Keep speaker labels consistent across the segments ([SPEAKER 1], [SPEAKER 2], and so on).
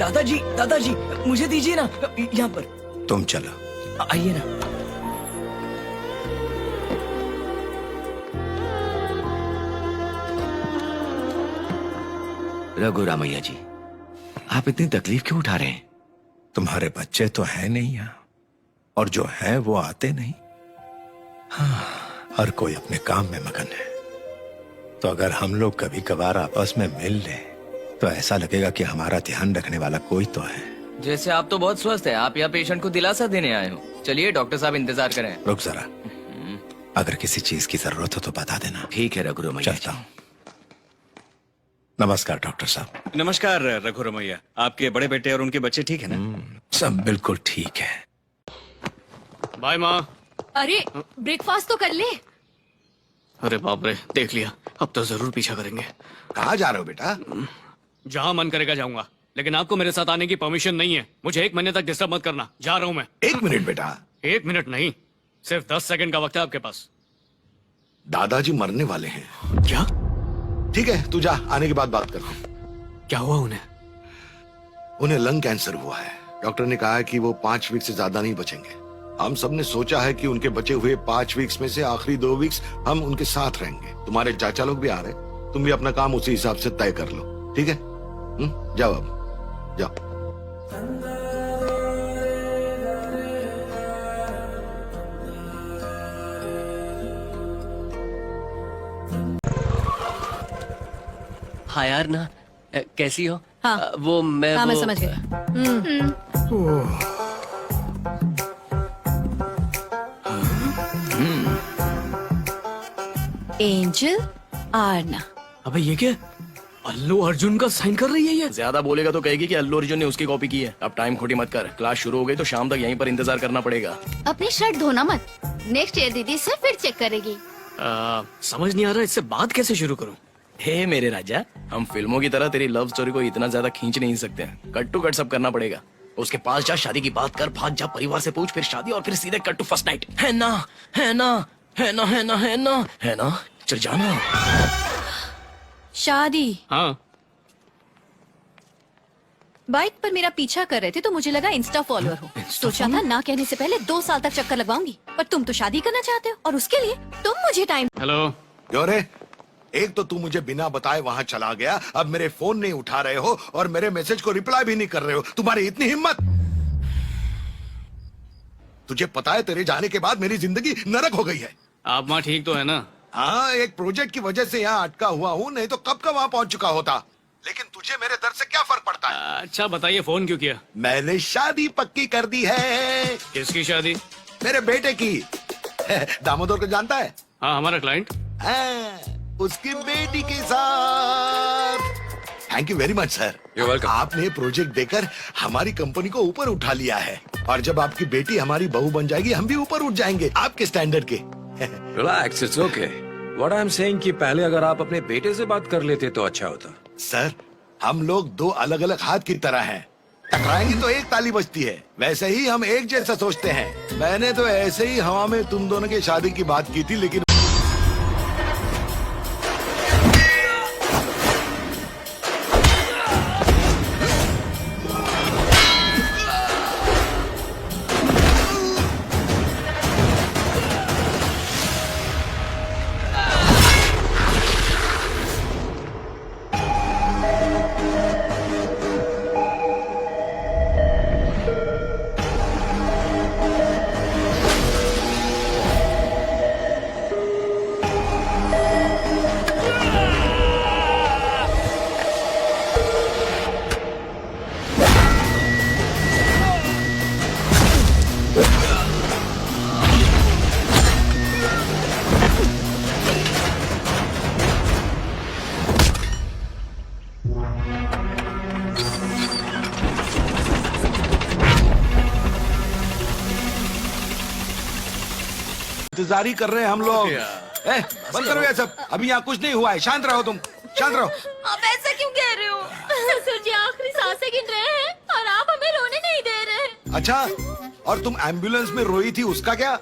[SPEAKER 1] दादाजी मुझे दीजिए ना, यहाँ पर।
[SPEAKER 2] तुम चलो।
[SPEAKER 1] आइए ना।
[SPEAKER 3] रघु रामैया जी, आप इतनी तकलीफ क्यों उठा रहे हैं?
[SPEAKER 2] तुम्हारे बच्चे तो है नहीं यहाँ, और जो है वो आते नहीं। हाँ, हर कोई अपने काम में मगन है। तो अगर हम लोग कभी कभार आपस में मिल ले तो ऐसा लगेगा कि हमारा ध्यान रखने वाला कोई तो है।
[SPEAKER 1] जैसे आप तो बहुत स्वस्थ है, आप यहाँ पेशेंट को दिलासा देने आए हो। चलिए डॉक्टर साहब इंतजार करें।
[SPEAKER 2] रुक जरा, अगर किसी चीज की जरूरत हो तो बता देना।
[SPEAKER 3] ठीक है रघु रमैया।
[SPEAKER 2] चलता हूँ। नमस्कार डॉक्टर साहब।
[SPEAKER 4] नमस्कार रघु रमैया, आपके बड़े बेटे और उनके बच्चे ठीक है ना?
[SPEAKER 2] सब बिल्कुल ठीक है।
[SPEAKER 4] बाय माँ।
[SPEAKER 5] अरे ब्रेकफास्ट तो कर ले।
[SPEAKER 4] अरे बाप रे, देख लिया, अब तो जरूर पीछा करेंगे।
[SPEAKER 2] कहाँ जा रहे हो बेटा?
[SPEAKER 4] जहाँ मन करेगा जाऊंगा, लेकिन आपको मेरे साथ आने की परमिशन नहीं है। मुझे 1 महीने तक डिस्टर्ब मत करना। जा रहा हूँ मैं।
[SPEAKER 2] 1 मिनट बेटा।
[SPEAKER 4] 1 मिनट नहीं, सिर्फ 10 सेकंड का वक्त है आपके पास।
[SPEAKER 2] दादाजी मरने वाले हैं।
[SPEAKER 4] क्या?
[SPEAKER 2] ठीक है, तू जा, आने के बाद बात करते हैं।
[SPEAKER 4] क्या हुआ उन्हें?
[SPEAKER 2] उन्हें लंग कैंसर हुआ है। डॉक्टर ने कहा है कि वो 5 वीक से ज्यादा नहीं बचेंगे। हम सब ने सोचा है कि उनके बचे हुए 5 वीक्स में से आखिरी 2 वीक्स हम उनके साथ रहेंगे। तुम्हारे चाचा लोग भी आ रहे, तुम भी अपना काम उसी हिसाब से तय कर लो, ठीक है? जाओ अब, जाओ।
[SPEAKER 6] हाँ यार ना, कैसी हो?
[SPEAKER 5] हाँ।
[SPEAKER 6] वो मैं
[SPEAKER 5] हाँ,
[SPEAKER 6] वो...
[SPEAKER 5] मैं समझ गई। एंजल आरना।
[SPEAKER 4] अबे ये क्या? अल्लू अर्जुन का साइन कर रही है ये?
[SPEAKER 3] ज्यादा बोलेगा तो कहेगी कि अल्लू अर्जुन ने उसकी कॉपी की है। अब टाइम खोटी मत कर, क्लास शुरू हो गई तो शाम तक यहीं पर इंतजार करना पड़ेगा।
[SPEAKER 5] अपनी शर्ट धोना मत, नेक्स्ट ईयर दीदी से फिर चेक करेगी।
[SPEAKER 4] समझ नहीं आ रहा इससे बात कैसे शुरू करूं।
[SPEAKER 3] हे मेरे राजा, हम फिल्मों की तरह तेरी लव स्टोरी को इतना ज्यादा खींच नहीं सकते हैं। कट टू कट सब करना पड़ेगा। उसके पास जा, शादी की बात कर, भाग जा, परिवार से पूछ, फिर शादी, और फिर सीधे कट टू फर्स्ट नाइट। है ना, है ना, है ना, है ना, है ना, है ना, चल जाना।
[SPEAKER 5] शादी?
[SPEAKER 4] हाँ।
[SPEAKER 5] बाइक पर मेरा पीछा कर रहे थे तो मुझे लगा इंस्टा फॉलोअर हो। सोचा था ना कहने से पहले 2 साल तक चक्कर लगवाऊंगी, पर तुम तो शादी करना चाहते हो और उसके लिए तुम मुझे टाइम।
[SPEAKER 4] हेलो।
[SPEAKER 2] योरे, एक तो तू मुझे बिना बताए वहां चला गया, अब मेरे फोन नहीं उठा रहे हो और मेरे मैसेज को रिप्लाई भी नहीं कर रहे हो। तुम्हारी इतनी हिम्मत! तुझे पता है तेरे जाने के बाद मेरी जिंदगी नरक हो गई है।
[SPEAKER 4] आप माँ ठीक तो है ना?
[SPEAKER 2] हाँ, एक प्रोजेक्ट की वजह से यहाँ अटका हुआ हूँ, नहीं तो कब का वहाँ पहुँच चुका होता। लेकिन तुझे मेरे दर्द से क्या फर्क पड़ता है?
[SPEAKER 4] अच्छा बताइए, फोन क्यों किया?
[SPEAKER 2] मैंने शादी पक्की कर दी है।
[SPEAKER 4] किसकी शादी?
[SPEAKER 2] मेरे बेटे की। दामोदर को जानता है?
[SPEAKER 4] हाँ, हमारा क्लाइंट।
[SPEAKER 2] हाँ, उसकी बेटी के साथ। Thank you very much sir. आपने प्रोजेक्ट देकर हमारी कंपनी को ऊपर उठा लिया है, और जब आपकी बेटी हमारी बहू बन जाएगी हम भी ऊपर उठ जाएंगे आपके स्टैंडर्ड के।
[SPEAKER 7] Relax, it's okay. What I am saying कि पहले अगर आप अपने बेटे से बात कर लेते तो अच्छा होता।
[SPEAKER 2] सर, हम लोग 2 अलग अलग हाथ की तरह हैं। टकराएंगे तो एक ताली बजती है, वैसे ही हम एक जैसा सोचते हैं। मैंने तो ऐसे ही हवा में तुम दोनों की शादी की बात की थी, लेकिन इंतजार ही कर रहे हैं हम लोग। बंद करो ये सब, अभी यहाँ कुछ नहीं हुआ है। शांत रहो तुम, शांत रहो।
[SPEAKER 5] आप ऐसा क्यों कह रहे हो? ससुर जी आखिरी सांसें गिन रहे हैं और आप हमें रोने नहीं दे रहे।
[SPEAKER 2] अच्छा, और तुम एम्बुलेंस में रोई थी उसका क्या?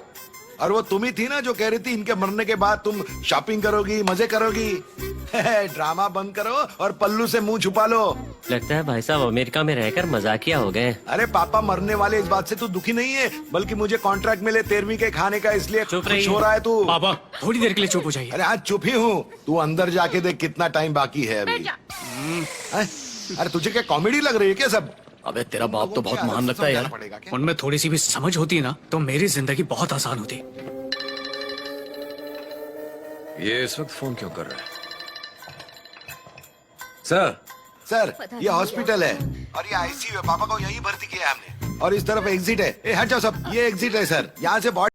[SPEAKER 2] और वो तुम ही थी ना जो कह रही थी इनके मरने के बाद तुम शॉपिंग करोगी, मजे करोगी। ड्रामा बंद करो और पल्लू से मुंह छुपा लो।
[SPEAKER 6] लगता है भाई साहब अमेरिका में रहकर मजाकिया हो गए।
[SPEAKER 2] अरे पापा मरने वाले इस बात से तू दुखी नहीं है, बल्कि मुझे कॉन्ट्रैक्ट मिले 13वीं के खाने का, इसलिए
[SPEAKER 6] चुप
[SPEAKER 2] खुश
[SPEAKER 6] रहिए।
[SPEAKER 2] हो रहा है तू।
[SPEAKER 4] पापा थोड़ी देर के लिए चुप हो जाइए।
[SPEAKER 2] अरे आज चुप ही हूँ, तू अंदर जाके देख कितना टाइम बाकी है अभी। हैं? अरे तुझे क्या कॉमेडी लग रही है क्या सब?
[SPEAKER 3] अबे तेरा बाप तो बहुत महान लगता है यार।
[SPEAKER 2] पड़ेगा क्या?
[SPEAKER 4] उनमें थोड़ी सी भी समझ होती ना तो मेरी जिंदगी बहुत आसान होती।
[SPEAKER 7] ये इस वक्त फोन क्यों कर रहा है? सर,
[SPEAKER 2] सर
[SPEAKER 5] पता
[SPEAKER 2] ये
[SPEAKER 5] नहीं
[SPEAKER 2] हॉस्पिटल है और ये आईसीयू है, पापा को यहीं भर्ती किया है हमने। और इस तरफ एग्जिट है। ए हट जाओ सब, ये एग्जिट है सर, यहाँ से बहुत